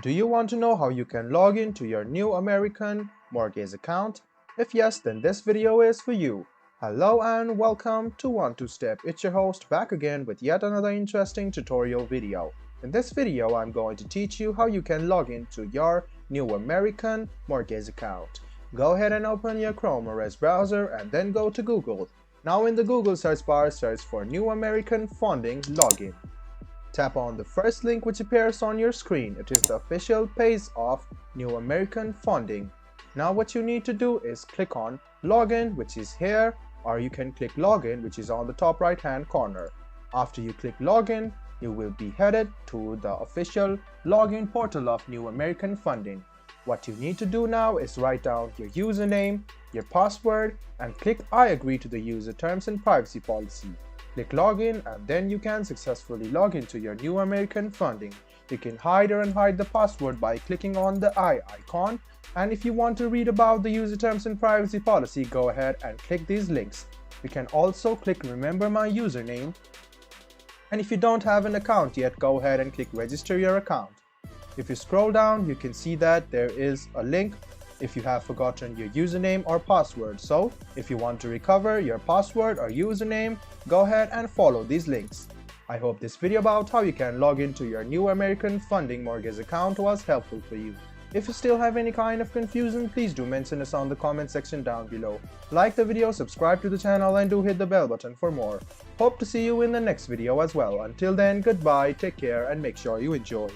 Do you want to know how you can log in to your new American mortgage account? If yes, then this video is for you. Hello and welcome to One2Step. It's your host back again with yet another interesting tutorial video. In this video, I'm going to teach you how you can log in to your new American mortgage account. Go ahead and open your Chrome or Edge browser and then go to Google. Now in the Google search bar, search for New American Funding Login. Tap on the first link which appears on your screen. It is the official page of New American Funding. Now what you need to do is click on Login, which is here, or you can click Login, which is on the top right hand corner. After you click Login, you will be headed to the official login portal of New American Funding. What you need to do now is write down your username, your password, and click I agree to the user terms and privacy policy. Click login and then you can successfully log into your New American Funding. You can hide or unhide the password by clicking on the I icon, and if you want to read about the user terms and privacy policy, go ahead and click these links. You can also click remember my username, and if you don't have an account yet, go ahead and click register your account. If you scroll down, you can see that there is a link if you have forgotten your username or password. So if you want to recover your password or username, go ahead and follow these links. I hope this video about how you can log into your New American Funding mortgage account was helpful for you. If you still have any kind of confusion, please do mention us on the comment section down below. Like the video, subscribe to the channel, and do hit the bell button for more. Hope to see you in the next video as well. Until then, goodbye, take care, and make sure you enjoy.